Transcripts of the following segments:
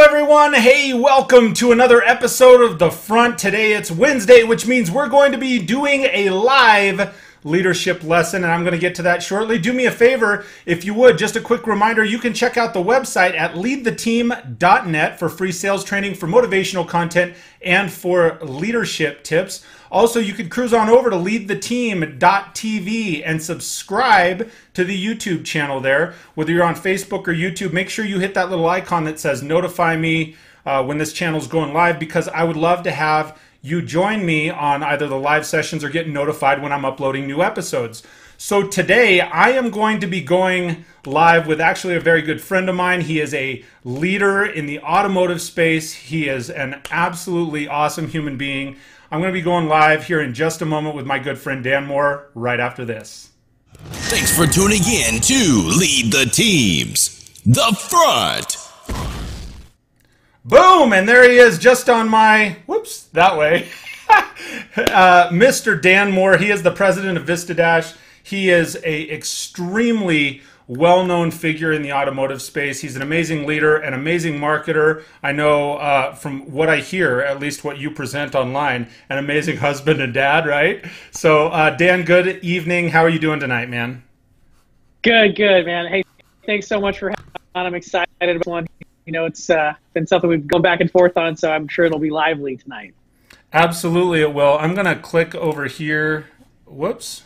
everyone. Hey, welcome to another episode of The Front. Today it's Wednesday, which means we're going to be doing a live leadership lesson, and I'm going to get to that shortly. Do me a favor, if you would, just a quick reminder, you can check out the website at leadtheteam.net for free sales training, for motivational content, and for leadership tips. Also, you can cruise on over to leadtheteam.tv and subscribe to the YouTube channel there. Whether you're on Facebook or YouTube, make sure you hit that little icon that says notify me when this channel is going live, because I would love to have you join me on either the live sessions or get notified when I'm uploading new episodes. So today I am going to be going live with actually a very good friend of mine. He is a leader in the automotive space. He is an absolutely awesome human being. I'm going to be going live here in just a moment with my good friend Dan Moore right after this. Thanks for tuning in to Lead the Teams, The Front. Boom! And there he is just on my, whoops, that way. Mr. Dan Moore. He is the president of VistaDash. He is a extremely well-known figure in the automotive space. He's an amazing leader, an amazing marketer. I know from what I hear, at least what you present online, an amazing husband and dad, right? So Dan, good evening. How are you doing tonight, man? Good, man. Hey, thanks so much for having me on. I'm excited about this one. You know, it's been something we've gone back and forth on, so I'm sure it'll be lively tonight. Absolutely it will. I'm going to click over here. Whoops.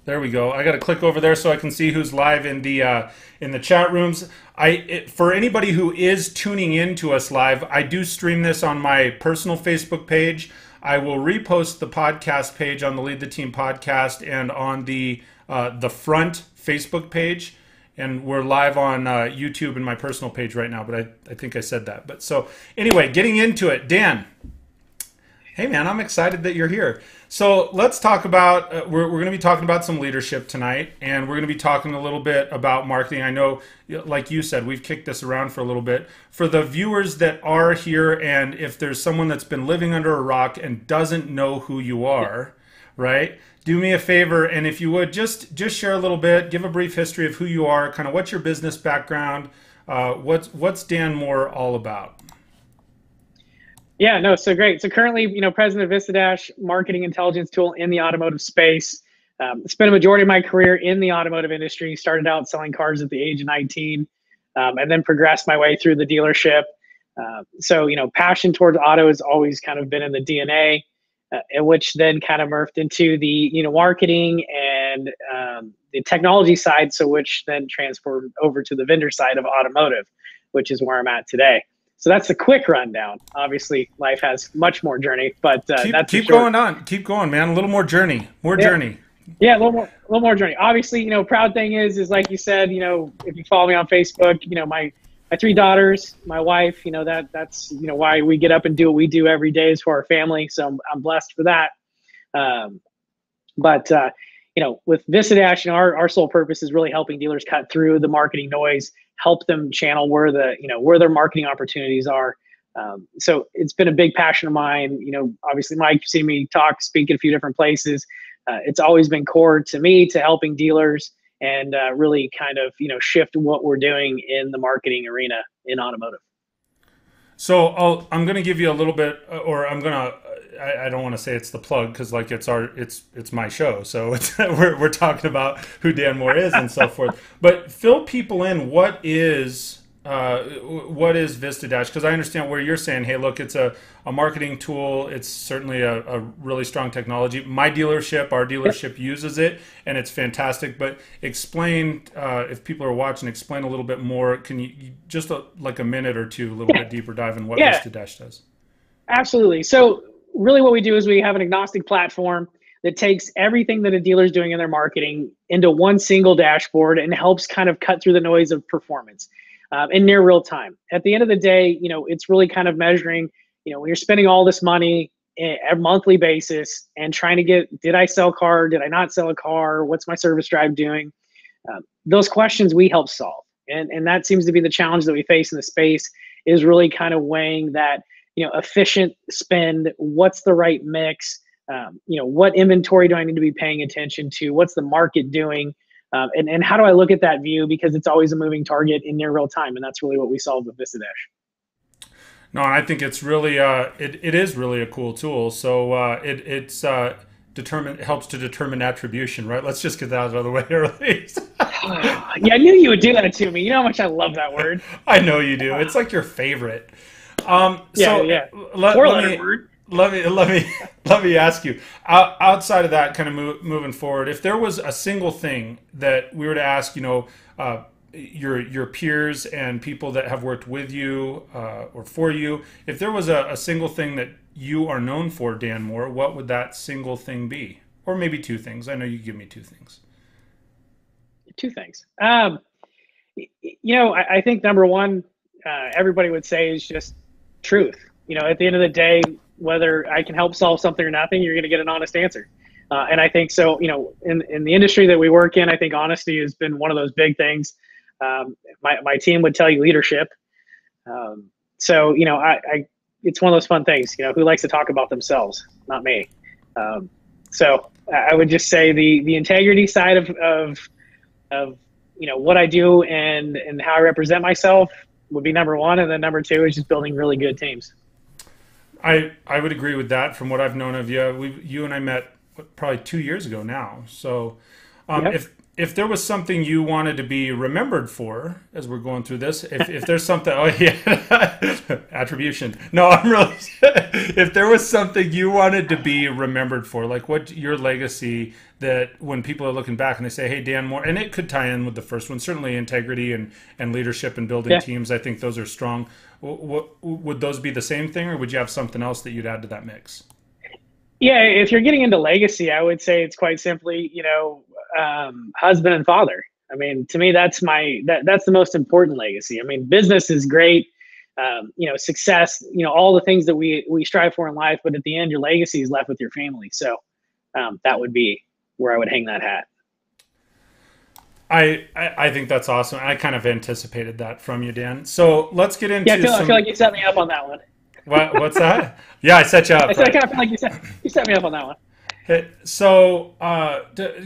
There we go. I got to click over there so I can see who's live in the chat rooms. For anybody who is tuning in to us live, I do stream this on my personal Facebook page. I will repost the podcast page on the Lead the Team podcast and on the Front Facebook page. And we're live on YouTube and my personal page right now, but I think I said that. But so anyway, getting into it, Dan. Hey man, I'm excited that you're here. So let's talk about, we're going to be talking about some leadership tonight, and we're going to be talking a little bit about marketing. I know, like you said, we've kicked this around for a little bit. For the viewers that are here, and if there's someone that's been living under a rock and doesn't know who you are, right? Do me a favor, and if you would, just share a little bit, give a brief history of who you are, kind of what's your business background, what's Dan Moore all about? Yeah, no, so great. So currently, president of VistaDash, marketing intelligence tool in the automotive space. Spent a majority of my career in the automotive industry. Started out selling cars at the age of 19, and then progressed my way through the dealership. So, passion towards auto has always kind of been in the DNA, which then kind of morphed into the, marketing and the technology side. So which then transferred over to the vendor side of automotive, which is where I'm at today. So that's a quick rundown. Obviously, life has much more journey, but keep going on. Keep going, man. A little more journey. Journey. Yeah, a little more journey. Obviously, proud thing is like you said, if you follow me on Facebook, my 3 daughters, my wife, that's why we get up and do what we do every day is for our family. So I'm blessed for that. But with VistaDash, our sole purpose is really helping dealers cut through the marketing noise, help them channel where their marketing opportunities are. So it's been a big passion of mine. Obviously, Mike, you've seen me speak at a few different places. It's always been core to me, to helping dealers and really kind of, shift what we're doing in the marketing arena in automotive. So I'm going to give you a little bit, or I don't want to say it's the plug, because like it's my show. So we're talking about who Dan Moore is and so forth. But fill people in. What is VistaDash? Because I understand where you're saying, hey, look, it's a marketing tool. It's certainly a really strong technology. Our dealership uses it, and it's fantastic. But explain, if people are watching, explain a little bit more. Can you just like a minute or two, a little bit deeper dive in what VistaDash does? Absolutely. So really what we do is we have an agnostic platform that takes everything that a dealer is doing in their marketing into one single dashboard and helps kind of cut through the noise of performance in near real time. At the end of the day, it's really kind of measuring, when you're spending all this money at a monthly basis and trying to get, did I sell a car? Did I not sell a car? What's my service drive doing? Those questions we help solve. And that seems to be the challenge that we face in the space, is really kind of weighing that, efficient spend. What's the right mix? What inventory do I need to be paying attention to? What's the market doing? And how do I look at that view? Because it's always a moving target in near real time. And that's really what we solve with VistaDash. No, and I think it's really it is really a cool tool. So it helps to determine attribution, right? Let's just get that out of the way early. Yeah, I knew you would do that to me. You know how much I love that word. I know you do. It's like your favorite. Yeah. Let Four-letter me word. let me ask you, outside of that, kind of moving forward, if there was a single thing that we were to ask, your peers and people that have worked with you or for you, if there was a single thing that you are known for, Dan Moore, what would that single thing be? Or maybe two things. I know you give me two things. Two things. I think number one, everybody would say is just truth. At the end of the day, whether I can help solve something or nothing, you're going to get an honest answer. And I think so, in the industry that we work in, I think honesty has been one of those big things. My team would tell you leadership. It's one of those fun things, who likes to talk about themselves? Not me. So I would just say the integrity side of what I do and how I represent myself would be number one. And then number two is just building really good teams. I would agree with that. From what I've known of you, you and I met probably 2 years ago now. So Yep. if there was something you wanted to be remembered for as we're going through this, if there's something, oh yeah, attribution. No, I'm really, if there was something you wanted to be remembered for, like what your legacy that when people are looking back and they say, hey, Dan Moore, and it could tie in with the first one, certainly integrity and leadership and building teams. I think those are strong. Would those be the same thing, or would you have something else that you'd add to that mix? Yeah, if you're getting into legacy, I would say it's quite simply, husband and father. I mean, to me, that's the most important legacy. I mean, business is great, success, all the things that we strive for in life, but at the end, your legacy is left with your family. So that would be where I would hang that hat. I think that's awesome. I kind of anticipated that from you, Dan. So let's get into. Yeah, I feel like you set me up on that one. What's that? Yeah, I set you up. I kind of feel like you set me up on that one. So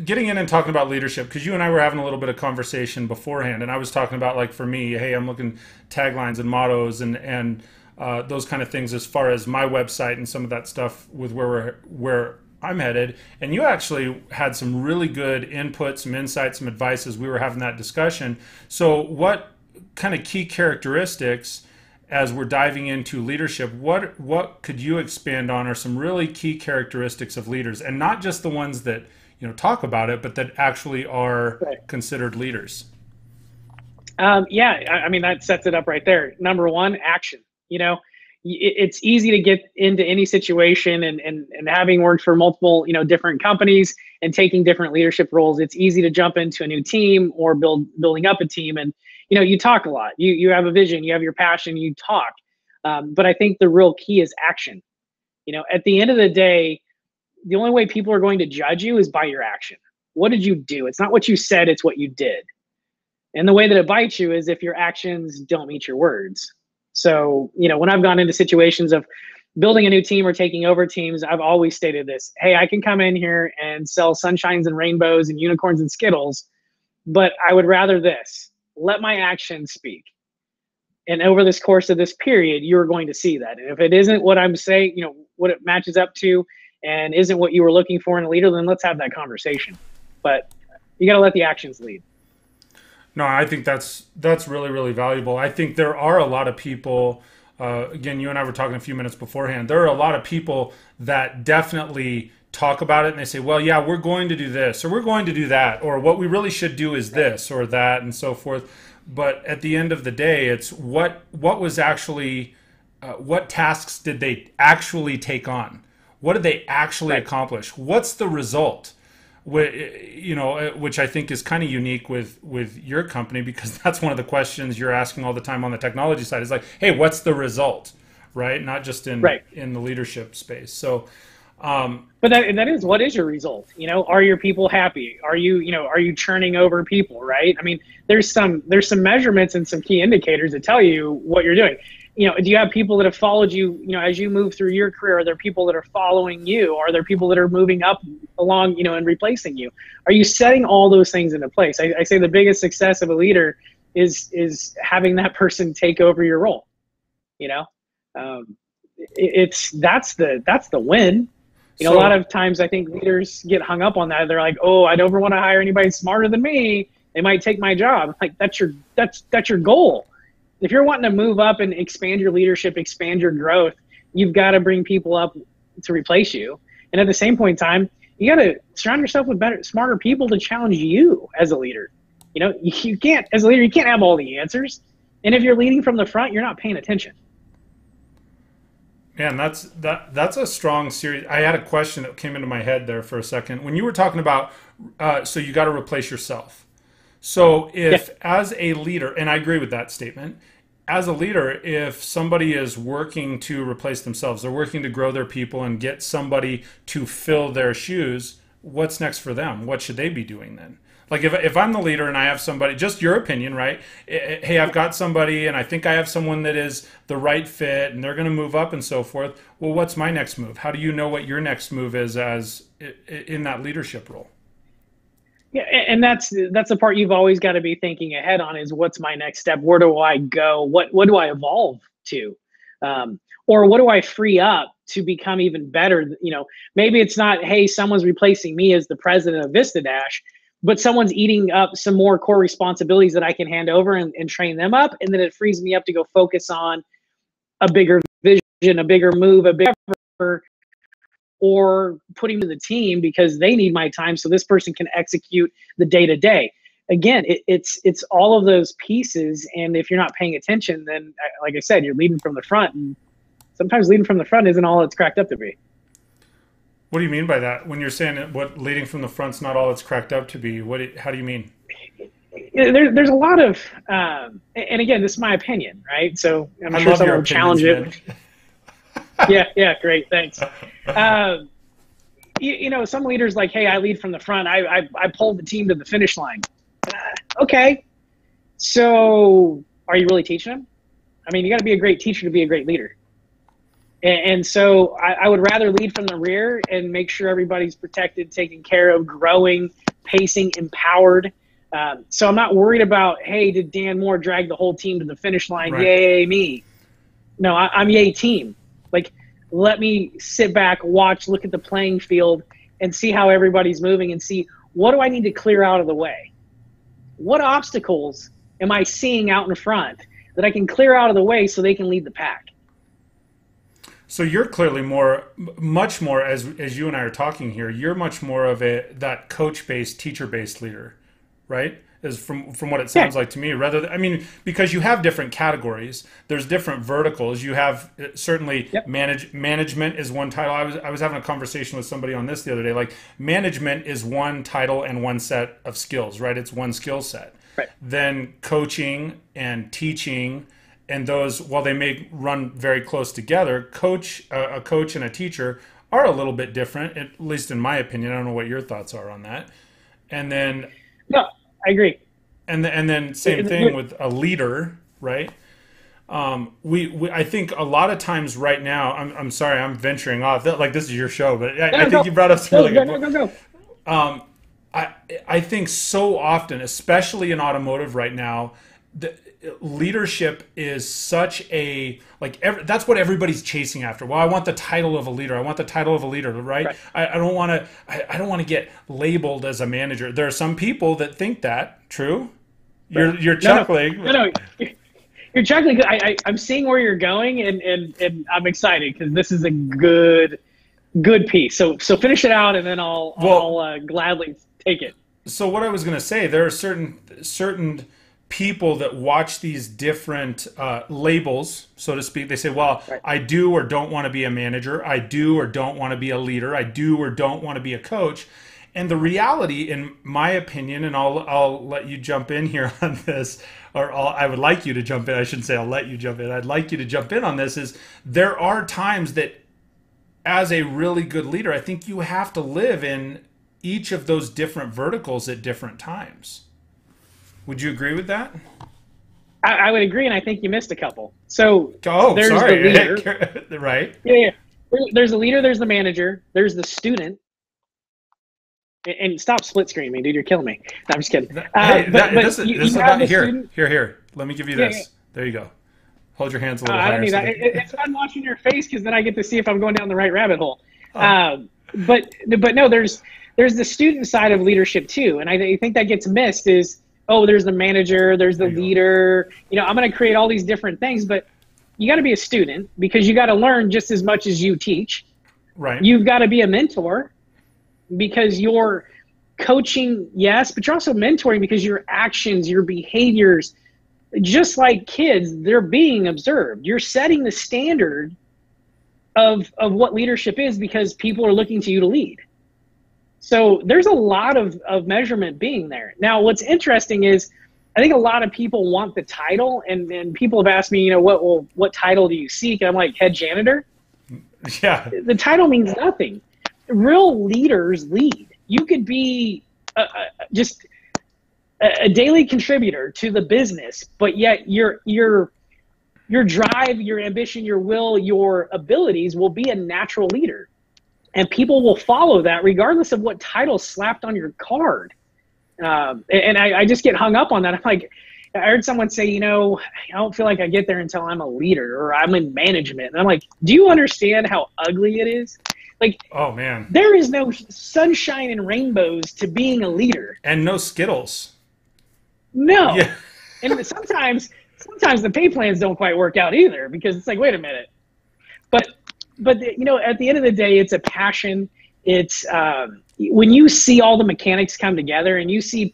getting in and talking about leadership, because you and I were having a little bit of conversation beforehand, and I was talking about, like, for me, hey, I'm looking taglines and mottos and those kind of things as far as my website and some of that stuff with where I'm headed. And you actually had some really good input, some insights, some advice as we were having that discussion. So what kind of key characteristics, as we're diving into leadership, what could you expand on are some really key characteristics of leaders, and not just the ones that talk about it, but that actually are considered leaders? I mean, that sets it up right there. Number one, action. It's easy to get into any situation, and having worked for multiple different companies and taking different leadership roles, it's easy to jump into a new team or building up a team, and you talk a lot. You have a vision, you have your passion, you talk. But I think the real key is action. At the end of the day, the only way people are going to judge you is by your action. What did you do? It's not what you said, it's what you did. And the way that it bites you is if your actions don't meet your words. So, when I've gone into situations of building a new team or taking over teams, I've always stated this: hey, I can come in here and sell sunshines and rainbows and unicorns and Skittles, but I would rather this. Let my actions speak. And over this course of this period, you're going to see that. And if it isn't what I'm saying, what it matches up to and isn't what you were looking for in a leader, then let's have that conversation. But you got to let the actions lead. No, I think that's really, really valuable. I think there are a lot of people, again, you and I were talking a few minutes beforehand, there are a lot of people that definitely talk about it and they say, well, yeah, we're going to do this, or we're going to do that, or what we really should do is this or that, and so forth. But at the end of the day, it's what was actually, what tasks did they actually take on? What did they actually accomplish? What's the result? Which I think is kind of unique with your company, because that's one of the questions you're asking all the time on the technology side is like, hey, what's the result, right? Not just in the leadership space. So, but that is, what is your result? Are your people happy? Are you churning over people, right? I mean, there's some measurements and some key indicators that tell you what you're doing. Do you have people that have followed you, as you move through your career? Are there people that are following you? Are there people that are moving up along, and replacing you? Are you setting all those things into place? I say the biggest success of a leader is having that person take over your role, That's the win. A lot of times I think leaders get hung up on that. They're like, oh, I don't want to hire anybody smarter than me. They might take my job. Like that's your goal. If you're wanting to move up and expand your leadership, expand your growth, you've got to bring people up to replace you. And at the same point in time, you got to surround yourself with smarter people to challenge you as a leader. You can't, as a leader, you can't have all the answers. And if you're leading from the front, you're not paying attention. Man, that's a strong series. I had a question that came into my head there for a second. When you were talking about, so you got to replace yourself. So if as a leader, and I agree with that statement, as a leader, if somebody is working to replace themselves, they're working to grow their people and get somebody to fill their shoes, what's next for them? What should they be doing then? Like if I'm the leader and I have somebody, just your opinion, right? Hey, I've got somebody and I think I have someone that is the right fit and they're going to move up and so forth. Well, what's my next move? How do you know what your next move is as in that leadership role? Yeah, and that's the part you've always got to be thinking ahead on is what's my next step? Where do I go? What do I evolve to? Or what do I free up to become even better? Maybe it's not, hey, someone's replacing me as the president of VistaDash, but someone's eating up some more core responsibilities that I can hand over and train them up. And then it frees me up to go focus on a bigger vision, a bigger move, a bigger, or putting to the team because they need my time so this person can execute the day-to-day. Again, it's all of those pieces. And if you're not paying attention, then like I said, you're leading from the front. And sometimes leading from the front isn't all it's cracked up to be. What do you mean by that? When you're saying what leading from the front's not all it's cracked up to be, how do you mean? There's a lot of, and again, this is my opinion, right? So I'm sure someone will challenge it. Yeah, great, thanks. Some leaders like, hey, I lead from the front. I pulled the team to the finish line. Okay, so are you really teaching them? I mean, you got to be a great teacher to be a great leader. And so I would rather lead from the rear and make sure everybody's protected, taken care of, growing, pacing, empowered. So I'm not worried about, hey, did Dan Moore drag the whole team to the finish line? Right. Yay, me. No, I'm yay team. Like, let me sit back, watch, look at the playing field and see how everybody's moving and see what do I need to clear out of the way? What obstacles am I seeing out in front that I can clear out of the way so they can lead the pack? So you're clearly much more, as you and I are talking here, you're much more of that coach-based, teacher-based leader, right? Is from what it sounds like to me. Rather than, because you have different categories, there's different verticals. You have certainly management is one title. I was having a conversation with somebody on this the other day. Like management is one title and one set of skills, right? It's one skill set. Right. Then coaching and teaching. And those, while they may run very close together, a coach and a teacher are a little bit different, at least in my opinion. I don't know what your thoughts are on that. And then, no, I agree. And then same thing with a leader, right? I think a lot of times right now, I'm sorry, I'm venturing off. Like this is your show, but I think you brought up some really good. Go. I think so often, especially in automotive right now, leadership is such a that's what everybody's chasing after. Well, I want the title of a leader. I want the title of a leader, right? I don't want to get labeled as a manager. There are some people that think that. True? You're chuckling. No, you're chuckling. I'm seeing where you're going, and I'm excited because this is a good piece. So finish it out, and then I'll gladly take it. So what I was going to say, there are certain people that watch these different labels, so to speak. They say, well, right. I do or don't want to be a manager. I do or don't want to be a leader. I do or don't want to be a coach. And the reality, in my opinion, and I'll let you jump in here on this, or I would like you to jump in. I shouldn't say I'll let you jump in. I'd like you to jump in on this, is there are times that as a really good leader, I think you have to live in each of those different verticals at different times. Would you agree with that? I would agree, and I think you missed a couple. So there's the leader. Right? Yeah. There's the leader, there's the manager, there's the student. And stop split screen me, dude. You're killing me. No, I'm just kidding. This is about here. Here. Let me give you this. Yeah. There you go. Hold your hands a little I higher. don't need that. It's fun watching your face because then I get to see if I'm going down the right rabbit hole. But no, there's the student side of leadership too, and I think that gets missed. Is there's the manager, there's the leader. I'm going to create all these different things, but you got to be a student because you got to learn just as much as you teach. Right. You've got to be a mentor because you're coaching, yes, but you're also mentoring because your actions, your behaviors, just like kids, they're being observed. You're setting the standard of what leadership is because people are looking to you to lead. So there's a lot of measurement being there. Now, what's interesting is I think a lot of people want the title, and people have asked me, what title do you seek? And I'm like, head janitor. Yeah. The title means nothing. Real leaders lead. You could be just a daily contributor to the business, but yet your drive, your ambition, your will, your abilities will be a natural leader. And people will follow that regardless of what title slapped on your card. And I just get hung up on that. I'm like, I heard someone say, I don't feel like I get there until I'm a leader or I'm in management. And I'm like, do you understand how ugly it is? Like, oh man, there is no sunshine and rainbows to being a leader. And no Skittles. No. Yeah. And sometimes the pay plans don't quite work out either because it's like, wait a minute. But at the end of the day, it's a passion. It's when you see all the mechanics come together and you see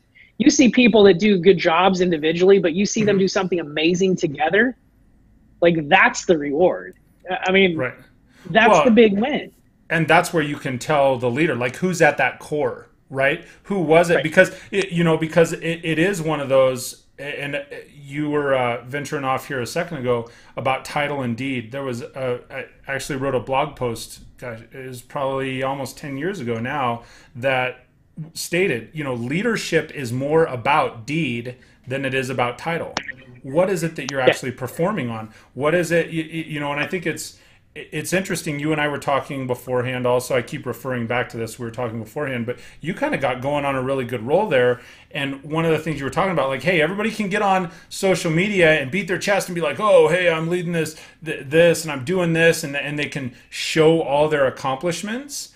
people that do good jobs individually, but you see them do something amazing together, like that's the reward. I mean, right. That's the big win. And that's where you can tell the leader, like who's at that core, right? Who was it? Right. Because, it is one of those, and you were venturing off here a second ago about title and deed. There was, I actually wrote a blog post, gosh, it was probably almost 10 years ago now, that stated, leadership is more about deed than it is about title. What is it that you're actually performing on? What is it, and I think it's interesting. You and I were talking beforehand also. I keep referring back to this. We were talking beforehand, but you kind of got going on a really good roll there. And one of the things you were talking about, like, hey, everybody can get on social media and beat their chest and be like, oh, hey, I'm leading this, and I'm doing this, and they can show all their accomplishments.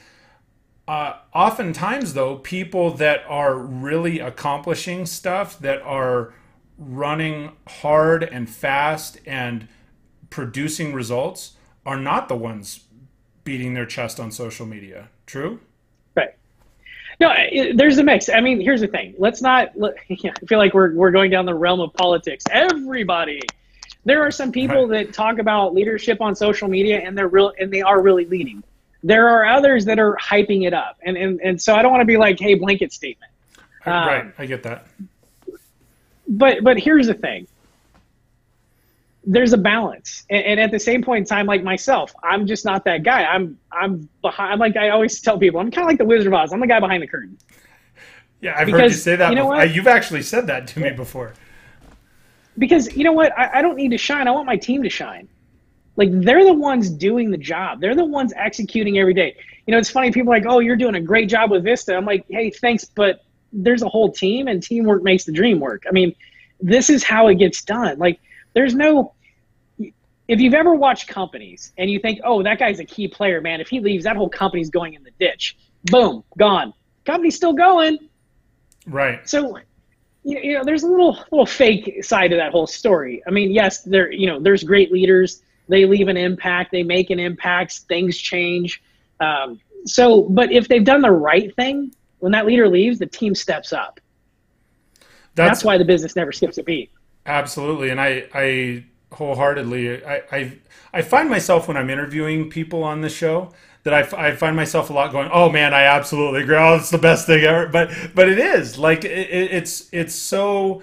Oftentimes, though, people that are really accomplishing stuff, that are running hard and fast and producing results, are not the ones beating their chest on social media. True? Right. No, there's a mix. I mean, here's the thing. I feel like we're going down the realm of politics. Everybody. There are some people that talk about leadership on social media and they are really leading. There are others that are hyping it up. And so I don't want to be like, hey, blanket statement. Right. I get that. But here's the thing. There's a balance, and at the same point in time, like myself, I'm just not that guy. I'm behind. I'm like I always tell people, I'm kind of like the Wizard of Oz. I'm the guy behind the curtain. Yeah, I've heard you say that. You've actually said that to me before. Because you know what, I don't need to shine. I want my team to shine. Like they're the ones doing the job. They're the ones executing every day. It's funny. People are like, oh, you're doing a great job with Vista. I'm like, hey, thanks, but there's a whole team, and teamwork makes the dream work. I mean, this is how it gets done. Like there's no. If you've ever watched companies and you think, oh, that guy's a key player, man, if he leaves, that whole company's going in the ditch. Boom, gone. Company's still going. Right. So, there's a little fake side to that whole story. I mean, yes, there's great leaders. They leave an impact. They make an impact. Things change. But if they've done the right thing, when that leader leaves, the team steps up. That's why the business never skips a beat. Absolutely. And I wholeheartedly, I find myself when I'm interviewing people on the show that I find myself a lot going, oh man, I absolutely agree. Oh, it's the best thing ever. But it is like it's so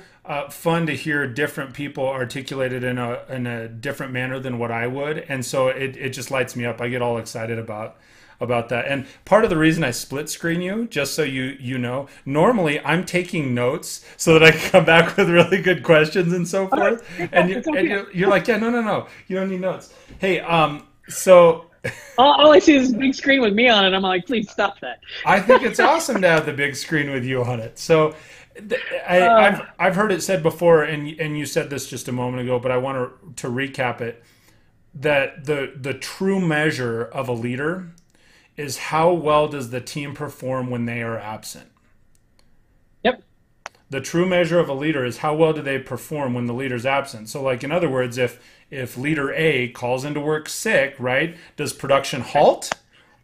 fun to hear different people articulated in a different manner than what I would, and so it just lights me up. I get all excited about that. And part of the reason I split screen you, just so you know, normally I'm taking notes so that I can come back with really good questions and so forth. And you're like, yeah, no, you don't need notes. Hey, so all I see is this big screen with me on it. I'm like, please stop that. I think it's awesome to have the big screen with you on it. So I've heard it said before, and you said this just a moment ago, but I want to recap it. That the true measure of a leader is how well does the team perform when they are absent. Yep. The true measure of a leader is how well do they perform when the leader's absent. So, like, in other words, if leader A calls into work sick, right, does production halt,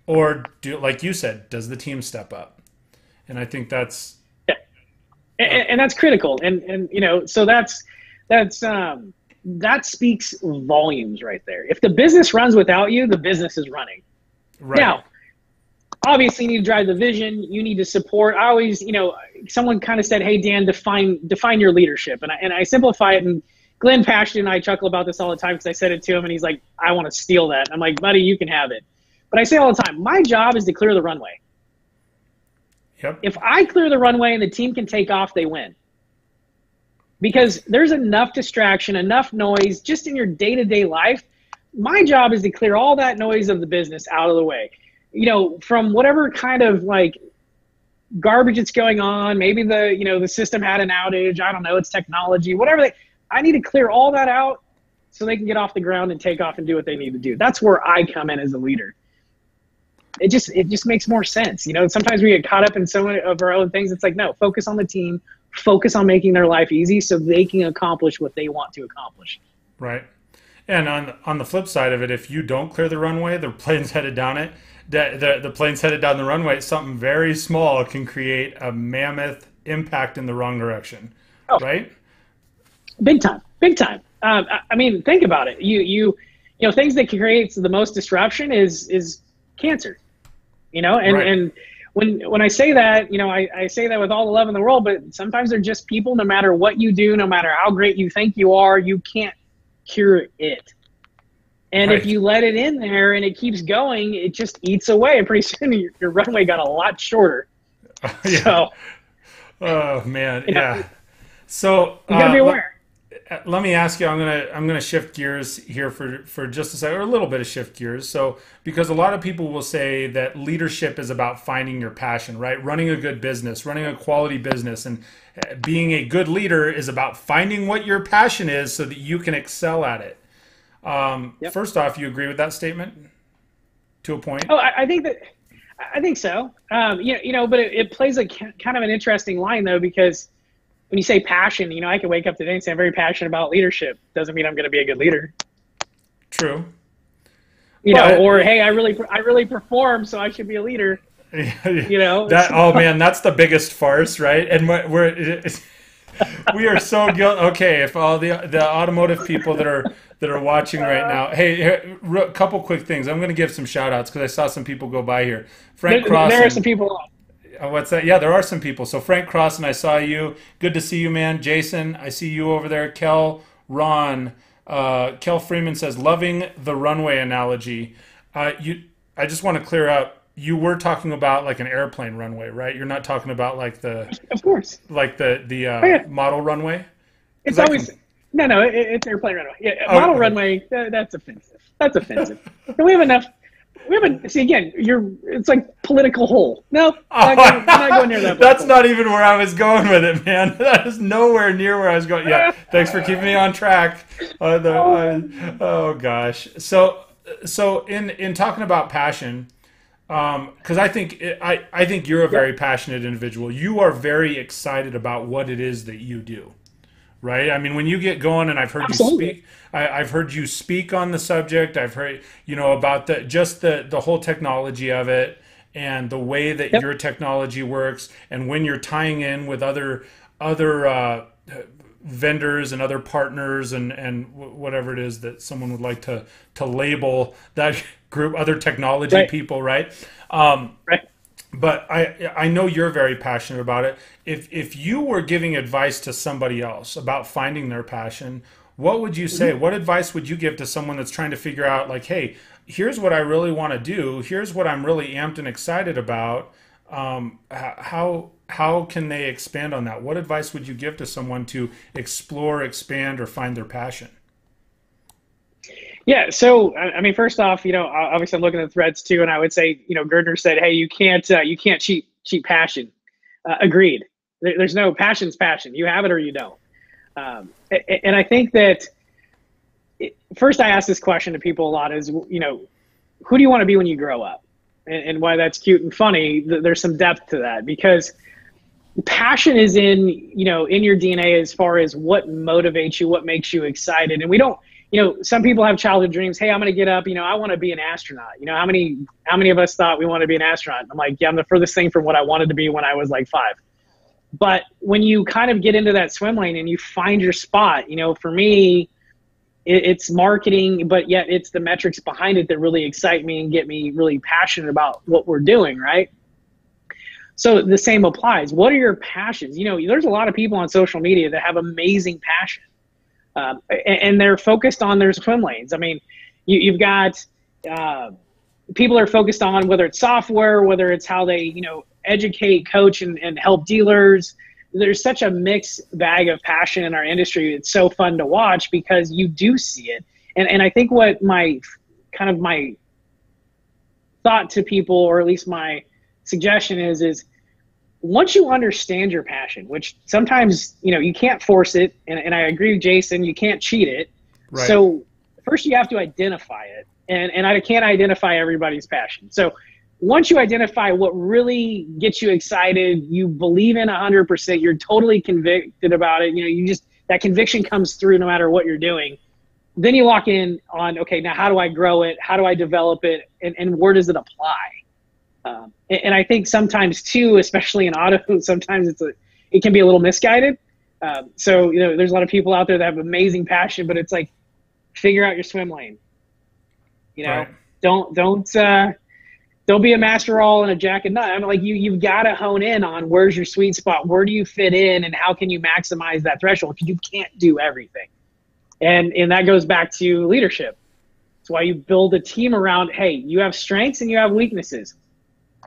or like you said, does the team step up? And I think that's and that's critical. And so that speaks volumes right there. If the business runs without you, the business is running. right. Now, obviously you need to drive the vision. You need to support. I always, someone kind of said, hey, Dan, define your leadership. And I simplify it. And Glenn Passion and I chuckle about this all the time because I said it to him and he's like, I want to steal that. And I'm like, buddy, you can have it. But I say all the time, my job is to clear the runway. Yep. If I clear the runway and the team can take off, they win. Because there's enough distraction, enough noise just in your day-to-day life. My job is to clear all that noise of the business out of the way. From whatever kind of like garbage it's going on, maybe the system had an outage, I don't know, it's technology, whatever. I need to clear all that out so they can get off the ground and take off and do what they need to do. That's where I come in as a leader. It just makes more sense. Sometimes we get caught up in so many of our own things. It's like, no, focus on the team, focus on making their life easy so they can accomplish what they want to accomplish. Right. And on the flip side of it, if you don't clear the runway, the plane's headed down it. The plane's headed down the runway. Something very small can create a mammoth impact in the wrong direction. Oh, right? Big time. I mean, think about it. You things that creates the most disruption is cancer. Right. And when I say that, I say that with all the love in the world, but sometimes they're just people. No matter what you do, no matter how great you think you are, you can't cure it. And Right. if you let it in there and it keeps going, it just eats away. And pretty soon your runway got a lot shorter. Yeah. So, oh man, yeah. So you gotta be aware. Let me ask you. I'm gonna shift gears here for just a second, or a little bit of shift gears. So, because a lot of people will say that leadership is about finding your passion, right? Running a good business, running a quality business, and being a good leader is about finding what your passion is so that you can excel at it. Yep. First off, you agree with that statement to a point? Oh, I think so. But it plays a kind of an interesting line though, because when you say passion, I can wake up today and say I'm very passionate about leadership. Doesn't mean I'm going to be a good leader. True. Or hey, I really perform, so I should be a leader. Oh man, that's the biggest farce, right? And we are so guilty. Okay, if all the automotive people that are watching right now, hey, a couple quick things. I'm going to give some shout outs because I saw some people go by here. Frank Cross. There are some people. What's that? Yeah, there are some people. So Frank Crossan, I saw you. Good to see you, man. Jason, I see you over there. Ron, Kel Freeman says, loving the runway analogy. I just want to clear up. You were talking about like an airplane runway, right? You're not talking about like of course, like the model runway. It's always no. It's airplane runway. Yeah, model runway. That's offensive. And we have enough. See again. It's like political hole. No, not going near that. That's not even where I was going with it, man. That is nowhere near where I was going. Yeah, thanks for keeping me on track. Oh gosh. So in talking about passion, because I think you're a very passionate individual. You are very excited about what it is that you do. Right. I mean, when you get going, and I've heard Absolutely. you speak. I've heard you speak on the subject. I've heard about the whole technology of it and the way that your technology works, and when you're tying in with other vendors and other partners and whatever it is that someone would like to label that group, other technology people, right? Right. But I know you're very passionate about it. If you were giving advice to somebody else about finding their passion, what would you say? What advice would you give to someone that's trying to figure out, like, hey, here's what I really want to do. Here's what I'm really amped and excited about. How can they expand on that? What advice would you give to someone to explore, expand, or find their passion? Yeah. So, I mean, first off, obviously I'm looking at the threads too, and I would say, Gardner said, hey, you can't cheat passion. Agreed. There's no passion's passion. You have it or you don't. And I think that first I ask this question to people a lot is, you know, who do you want to be when you grow up? And why that's cute and funny, there's some depth to that, because passion is in your DNA as far as what motivates you, what makes you excited. And we don't, some people have childhood dreams. Hey, I'm going to get up, I want to be an astronaut. How many of us thought we want to be an astronaut? I'm like, yeah, I'm the furthest thing from what I wanted to be when I was like 5. But when you kind of get into that swim lane and you find your spot, for me, it's marketing, but yet it's the metrics behind it that really excite me and get me really passionate about what we're doing, right? So the same applies. What are your passions? There's a lot of people on social media that have amazing passion, and they're focused on their swim lanes. I mean, you've got people are focused on whether it's software, whether it's how they, educate, coach, and help dealers. There's such a mixed bag of passion in our industry. It's so fun to watch because you do see it. And I think what my thought to people, or at least my suggestion is once you understand your passion, which sometimes, you can't force it. And I agree with Jason, you can't cheat it. Right. So first you have to identify it. And I can't identify everybody's passion. So once you identify what really gets you excited, you believe in 100%, you're totally convicted about it, that conviction comes through no matter what you're doing. Then you lock in on, okay, now how do I grow it? How do I develop it? And where does it apply? And I think sometimes too, especially in auto, sometimes it can be a little misguided. So, there's a lot of people out there that have amazing passion, but it's like, figure out your swim lane. Right. Don't be a master all in a jack and nut. I mean, like you've got to hone in on where's your sweet spot, where do you fit in, and how can you maximize that threshold? Because you can't do everything, and that goes back to leadership. That's why you build a team around. Hey, you have strengths and you have weaknesses.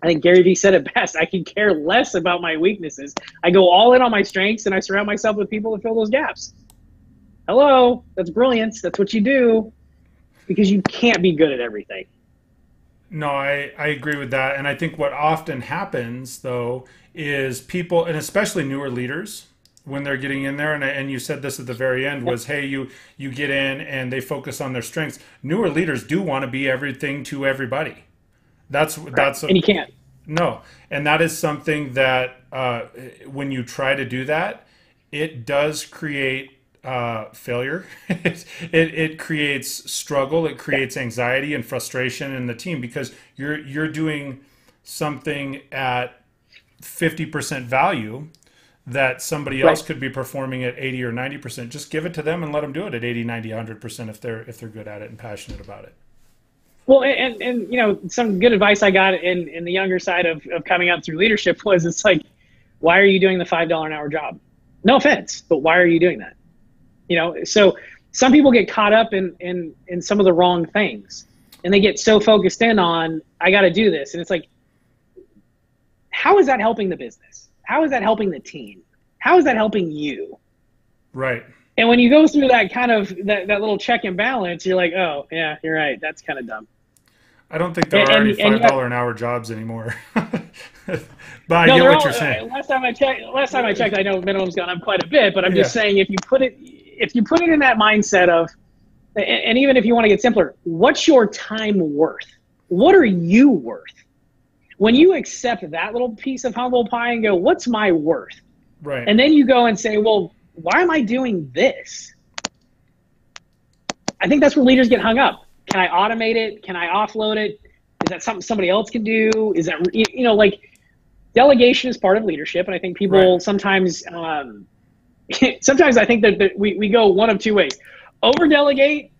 I think Gary Vee said it best. I can care less about my weaknesses. I go all in on my strengths, and I surround myself with people to fill those gaps. Hello, that's brilliance. That's what you do, because you can't be good at everything. No, I agree with that. And I think what often happens, though, is people, and especially newer leaders, when they're getting in there, and you said this at the very end, was, hey, you get in and they focus on their strengths. Newer leaders do want to be everything to everybody. That's and you can't. No. And that is something that when you try to do that, it does create failure. it creates struggle. It creates anxiety and frustration in the team, because you're doing something at 50% value that somebody else could be performing at 80 or 90%. Just give it to them and let them do it at 80, 90, 100% if they're good at it and passionate about it. Well, and some good advice I got in the younger side of coming up through leadership was, it's like, why are you doing the $5 an hour job? No offense, but why are you doing that? So some people get caught up in some of the wrong things, and they get so focused in on, I got to do this. And it's like, how is that helping the business? How is that helping the team? How is that helping you? Right. And when you go through that kind of that little check and balance, you're like, oh yeah, you're right. That's kind of dumb. I don't think there are any $5 an hour jobs anymore. But I get what you're saying. Last time I checked, I know minimum's gone up quite a bit, but I'm just saying, if you put it in that mindset of, and even if you want to get simpler, what's your time worth? What are you worth? When you accept that little piece of humble pie and go, what's my worth? Right. And then you go and say, well, why am I doing this? I think that's where leaders get hung up. Can I automate it? Can I offload it? Is that something somebody else can do? Is that, like, delegation is part of leadership. And I think people sometimes, sometimes I think that we go one of two ways: over delegate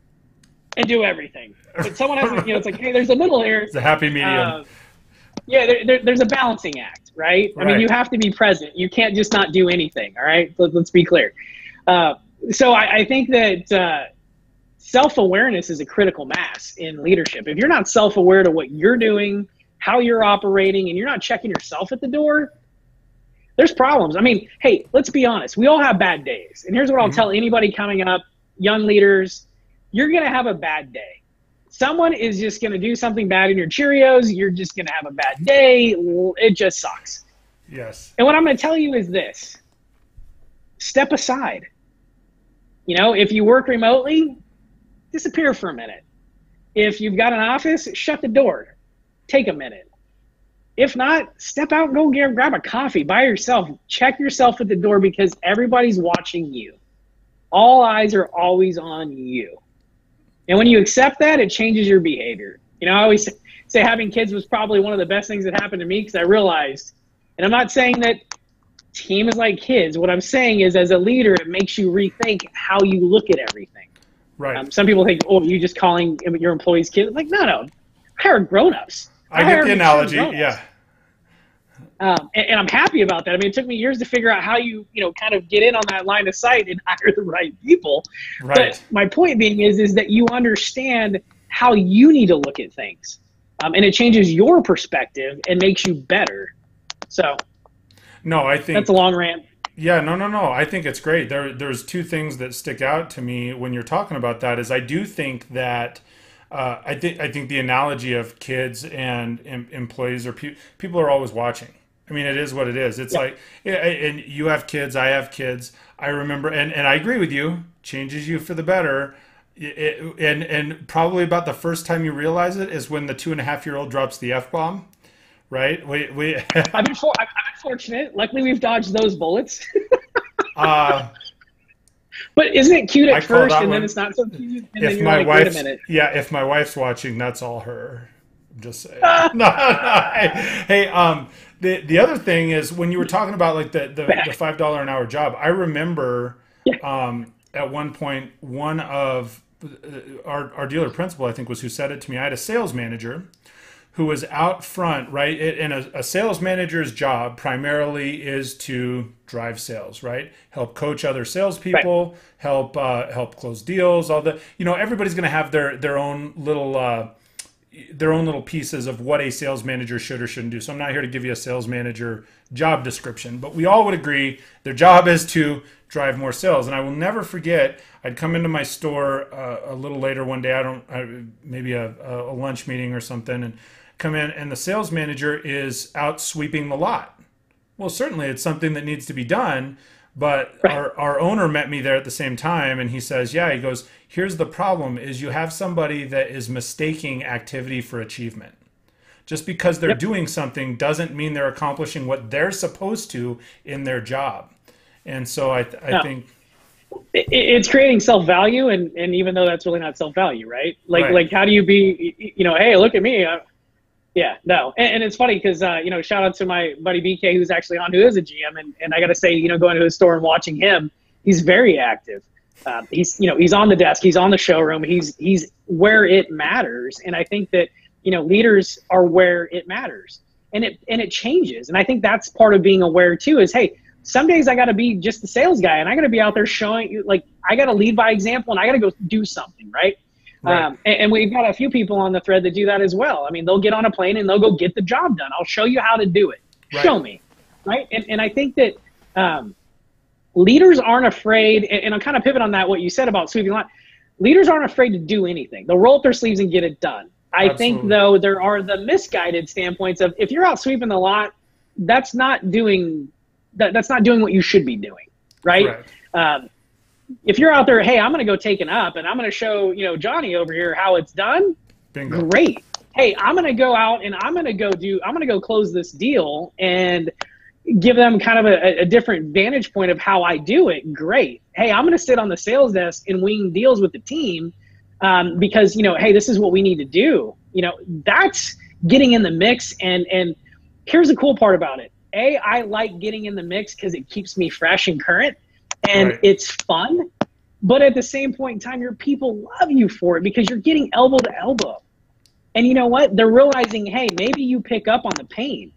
and do everything. But someone has to, it's like, hey, there's a middle here. It's a happy medium. There's a balancing act, right? I mean, you have to be present. You can't just not do anything. All right. Let's be clear. So I think that self-awareness is a critical mass in leadership. If you're not self-aware to what you're doing, how you're operating, and you're not checking yourself at the door, there's problems. I mean, hey, let's be honest. We all have bad days. And here's what I'll tell anybody coming up, young leaders: you're going to have a bad day. Someone is just going to do something bad in your Cheerios. You're just going to have a bad day. It just sucks. Yes. And what I'm going to tell you is this: step aside. If you work remotely, disappear for a minute. If you've got an office, shut the door. Take a minute. If not, step out and go grab a coffee by yourself. Check yourself at the door, because everybody's watching you. All eyes are always on you. And when you accept that, it changes your behavior. I always say having kids was probably one of the best things that happened to me, because I realized, and I'm not saying that team is like kids. What I'm saying is, as a leader, it makes you rethink how you look at everything. Right. Some people think, oh, you just calling your employees kids. Like, no. Hire grown-ups. I get the analogy, yeah. And I'm happy about that. I mean, it took me years to figure out how you kind of get in on that line of sight and hire the right people. Right. But my point being is that you understand how you need to look at things. And it changes your perspective and makes you better. So no, I think that's a long rant. Yeah, no. I think it's great. There's two things that stick out to me when you're talking about that. Is I do think that I think the analogy of kids and employees or people are always watching. I mean, it is what it is. It's like, and you have kids, I have kids. I remember, and I agree with you. Changes you for the better. And probably about the first time you realize it is when the 2.5-year-old drops the F-bomb. Right? I've been fortunate. Luckily, we've dodged those bullets. But isn't it cute at first, and then it's not so cute? And then you're like, wait a minute. Yeah, if my wife's watching, that's all her. I'm just saying. No. Hey, the other thing is, when you were talking about like the $5 an hour job, I remember at one point, one of our dealer principal, I think, was who said it to me. I had a sales manager who was out front, right? And a sales manager's job primarily is to drive sales, right? Help coach other salespeople, right. help close deals. All the everybody's going to have their own little pieces of what a sales manager should or shouldn't do. So I'm not here to give you a sales manager job description, but we all would agree their job is to drive more sales. And I will never forget, I'd come into my store a little later one day. Maybe a lunch meeting or something, and come in, and the sales manager is out sweeping the lot. Well, certainly it's something that needs to be done, but right. our owner met me there at the same time, and he says, he goes, here's the problem, is you have somebody that is mistaking activity for achievement. Just because they're doing something doesn't mean they're accomplishing what they're supposed to in their job. And so I think it's creating self-value, and even though that's really not self-value, right? Like how do you be, hey, look at me. And it's funny because, shout out to my buddy BK, who's actually on, who is a GM. And I got to say, going to his store and watching him, he's very active. He's on the desk, he's on the showroom, he's where it matters. And I think that, leaders are where it matters, and it changes. And I think that's part of being aware too, is, hey, some days I got to be just the sales guy, and I got to be out there showing, like, I got to lead by example, and I got to go do something, right? Right. And we've got a few people on the thread that do that as well. I mean, they'll get on a plane and they'll go get the job done. I'll show you how to do it. Right. Show me. Right. And I think that leaders aren't afraid, and I'll kind of pivot on that, what you said about sweeping the lot. Leaders aren't afraid to do anything. They'll roll up their sleeves and get it done. I think, though, there are the misguided standpoints of, if you're out sweeping the lot, that's not doing what you should be doing. Right. If you're out there, hey, I'm going to go take an up, and I'm going to show, Johnny over here how it's done. Bingo. Great. Hey, I'm going to go out and I'm going to go close this deal and give them kind of a different vantage point of how I do it. Great. Hey, I'm going to sit on the sales desk and wing deals with the team because, hey, this is what we need to do. That's getting in the mix. And here's the cool part about it. I like getting in the mix because it keeps me fresh and current. And it's fun, but at the same point in time, your people love you for it because you're getting elbow to elbow. And you know what? They're realizing, hey, maybe you pick up on the pain.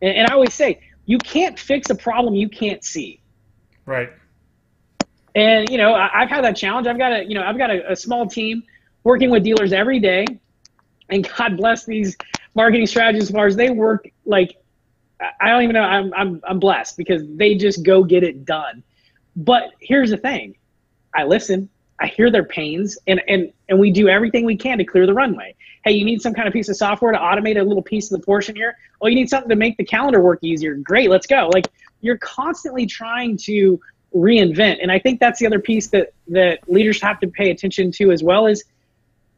And I always say, you can't fix a problem you can't see. Right. And, I've had that challenge. I've got a small team working with dealers every day. And God bless these marketing strategists of ours. They work like, I don't even know, I'm blessed because they just go get it done. But here's the thing. I listen. I hear their pains, and we do everything we can to clear the runway. Hey, you need some kind of piece of software to automate a little piece of the portion here. Oh, you need something to make the calendar work easier. Great, let's go. Like, you're constantly trying to reinvent. And I think that's the other piece that leaders have to pay attention to as well, is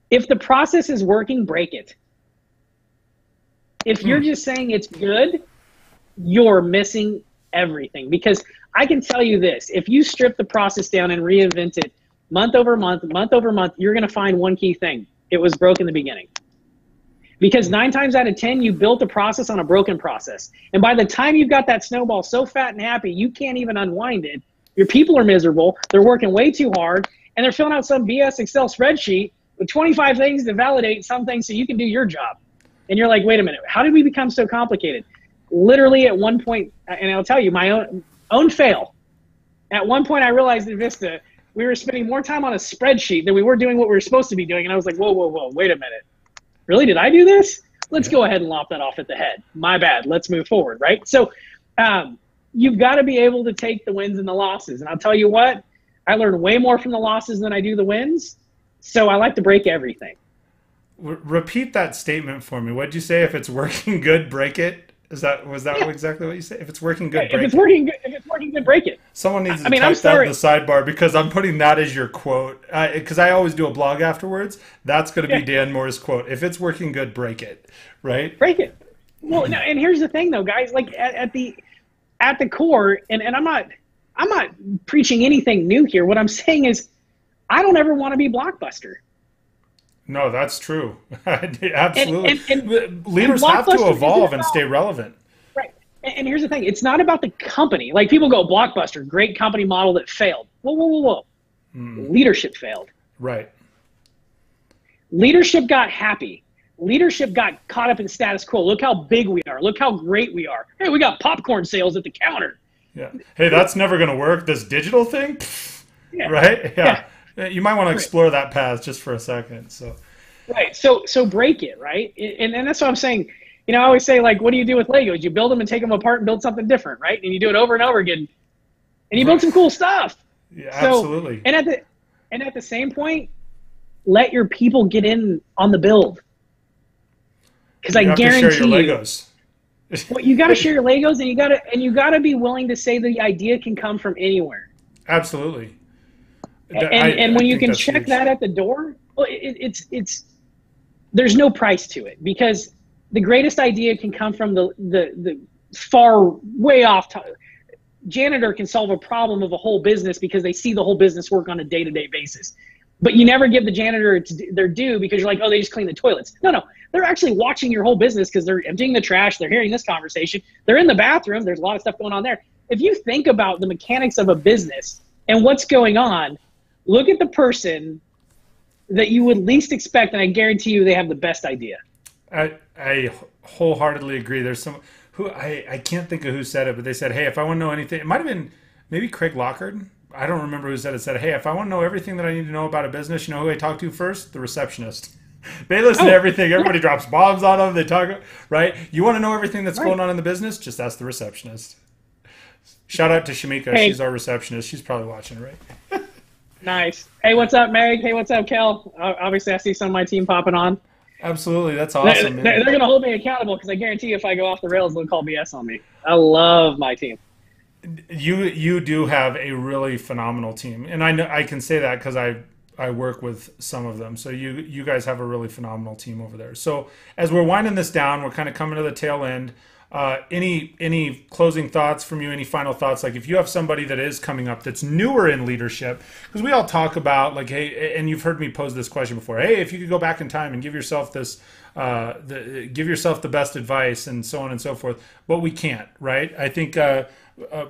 if the process is working, break it. If you're just saying it's good, you're missing everything. Because I can tell you this, if you strip the process down and reinvent it month over month, you're going to find one key thing. It was broke in the beginning. Because 9 times out of 10, you built a process on a broken process. And by the time you've got that snowball so fat and happy, you can't even unwind it. Your people are miserable. They're working way too hard. And they're filling out some BS Excel spreadsheet with 25 things to validate something so you can do your job. And you're like, wait a minute, how did we become so complicated? Literally at one point, and I'll tell you, my own fail. At one point, I realized at Vista, we were spending more time on a spreadsheet than we were doing what we were supposed to be doing. And I was like, whoa, wait a minute. Really? Did I do this? Let's go ahead and lop that off at the head. My bad. Let's move forward, right? So you've got to be able to take the wins and the losses. And I'll tell you what, I learn way more from the losses than I do the wins. So I like to break everything. Repeat that statement for me. What'd you say? If it's working good, break it? Was that exactly what you said? If it's working good, break it. If it's working good, break it. Someone needs to type that in the sidebar, because I'm putting that as your quote. Because I always do a blog afterwards. That's going to be Dan Moore's quote. If it's working good, break it. Right? Break it. Well, no, and here's the thing, though, guys. Like at the core, and I'm not preaching anything new here. What I'm saying is, I don't ever want to be Blockbuster. No, that's true. Absolutely. And leaders have to evolve and stay relevant. Right. And here's the thing. It's not about the company. Like, people go, Blockbuster, great company model that failed. Whoa. Leadership failed. Right. Leadership got happy. Leadership got caught up in status quo. Look how big we are. Look how great we are. Hey, we got popcorn sales at the counter. Yeah. Hey, that's never going to work. This digital thing? Pfft. Yeah. Right? Yeah. You might want to explore that path just for a second. So, right. So break it, right? And that's what I'm saying. You know, I always say, like, what do you do with Legos? You build them and take them apart and build something different, right? And you do it over and over again, and you build some cool stuff. Yeah, absolutely. And at the same point, let your people get in on the build. Because I guarantee you, Legos. Well, you got to share your Legos, and you got to be willing to say the idea can come from anywhere. Absolutely. And when you can check that at the door, well, it's there's no price to it, because the greatest idea can come from the far way off. Janitor can solve a problem of a whole business because they see the whole business work on a day-to-day basis. But you never give the janitor their due because you're like, oh, they just clean the toilets. No. They're actually watching your whole business because they're emptying the trash. They're hearing this conversation. They're in the bathroom. There's a lot of stuff going on there. If you think about the mechanics of a business and what's going on, look at the person that you would least expect, and I guarantee you they have the best idea. I wholeheartedly agree. There's some who I can't think of who said it, but they said, hey, if I want to know anything, it might have been maybe Craig Lockard. I don't remember who said it. Said, hey, if I want to know everything that I need to know about a business, you know who I talk to first? The receptionist. They listen to everything. Everybody drops bombs on them. They talk, right? You want to know everything that's going on in the business? Just ask the receptionist. Shout out to Shamika. Hey. She's our receptionist. She's probably watching, right? Nice. Hey, what's up, Meg? Hey, what's up, Kel? Obviously, I see some of my team popping on. Absolutely. That's awesome. They're going to hold me accountable, because I guarantee you if I go off the rails, they'll call BS on me. I love my team. You do have a really phenomenal team. And I know I can say that because I work with some of them. So you guys have a really phenomenal team over there. So as we're winding this down, we're kind of coming to the tail end. Any closing thoughts from you? Any final thoughts? Like, if you have somebody that is coming up that's newer in leadership, because we all talk about, like, hey, and you've heard me pose this question before. Hey, if you could go back in time and give yourself this, give yourself the best advice, and so on and so forth. But we can't, right? I think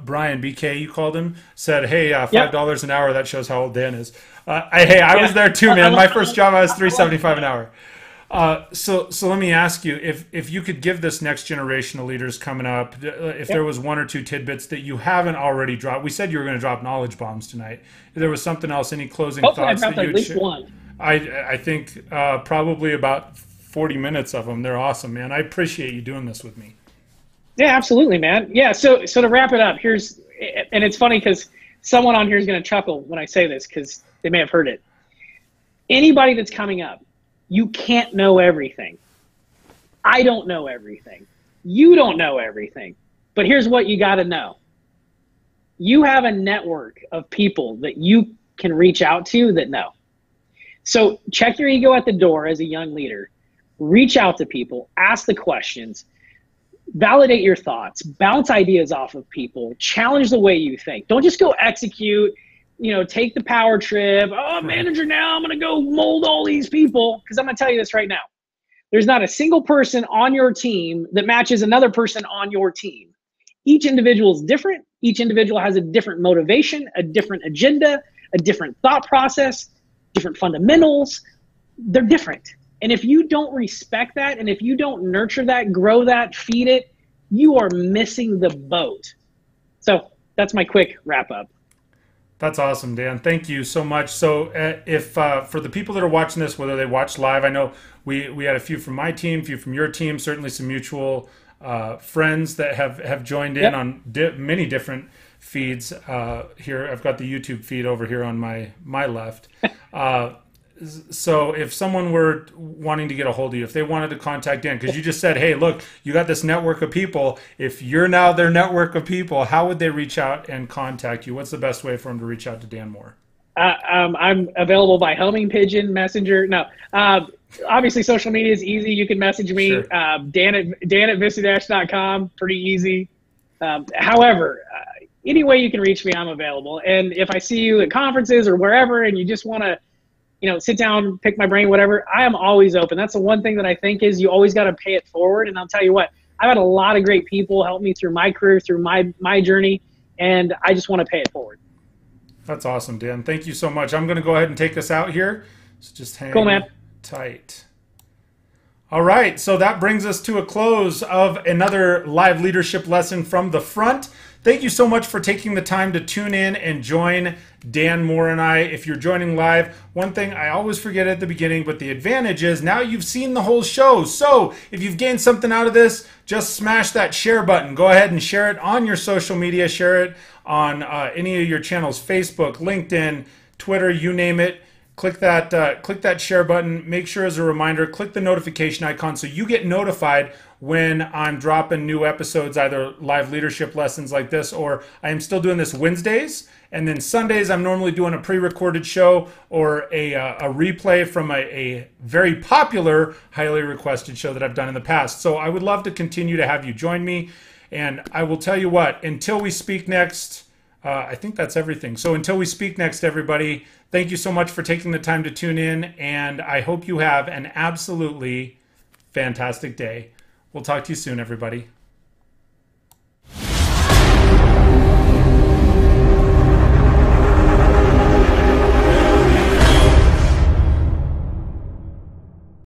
Brian BK, you called him, said, hey, $5 an hour. That shows how old Dan is. I was there too, man. My first job, I was $3.75 an hour. So let me ask you, if you could give this next generation of leaders coming up, if there was one or two tidbits that you haven't already dropped. We said you were going to drop knowledge bombs tonight. If there was something else, any closing thoughts that you would share? One. I think probably about 40 minutes of them. They're awesome, man. I appreciate you doing this with me. Yeah, absolutely, man. Yeah, so to wrap it up, and it's funny because someone on here is going to chuckle when I say this because they may have heard it. Anybody that's coming up, you can't know everything. I don't know everything. You don't know everything. But here's what you got to know. You have a network of people that you can reach out to that know. So check your ego at the door as a young leader. Reach out to people, ask the questions, validate your thoughts, bounce ideas off of people, challenge the way you think. Don't just go execute, take the power trip. Oh, I'm manager now, I'm going to go mold all these people. Because I'm going to tell you this right now. There's not a single person on your team that matches another person on your team. Each individual is different. Each individual has a different motivation, a different agenda, a different thought process, different fundamentals. They're different. And if you don't respect that, and if you don't nurture that, grow that, feed it, you are missing the boat. So that's my quick wrap up. That's awesome, Dan. Thank you so much. So if for the people that are watching this, whether they watch live, I know we had a few from my team, a few from your team, certainly some mutual friends that have joined in on many different feeds here. I've got the YouTube feed over here on my left. So if someone were wanting to get a hold of you, if they wanted to contact Dan, because you just said, hey, look, you got this network of people. If you're now their network of people, how would they reach out and contact you? What's the best way for them to reach out to Dan Moore? I'm available by homing pigeon, messenger. No, obviously social media is easy. You can message me, Sure. Dan at vista-.com, pretty easy. However, any way you can reach me, I'm available. And if I see you at conferences or wherever and you just want to, sit down, pick my brain, whatever, I am always open. That's the one thing that I think is you always got to pay it forward. And I'll tell you what, I've had a lot of great people help me through my career, through my journey, and I just want to pay it forward. That's awesome, Dan. Thank you so much. I'm going to go ahead and take us out here. So just hang tight. All right, so that brings us to a close of another live leadership lesson from the front. Thank you so much for taking the time to tune in and join Dan Moore and I. If you're joining live, one thing I always forget at the beginning, but the advantage is now you've seen the whole show. So if you've gained something out of this, just smash that share button. Go ahead and share it on your social media. Share it on any of your channels, Facebook, LinkedIn, Twitter, you name it. Click that share button. Make sure as a reminder, click the notification icon so you get notified when I'm dropping new episodes, either live leadership lessons like this, or I am still doing this Wednesdays. And then Sundays, I'm normally doing a pre-recorded show or a replay from a very popular, highly requested show that I've done in the past. So I would love to continue to have you join me. And I will tell you what, until we speak next, I think that's everything. So until we speak next, everybody, thank you so much for taking the time to tune in, and I hope you have an absolutely fantastic day. We'll talk to you soon, everybody.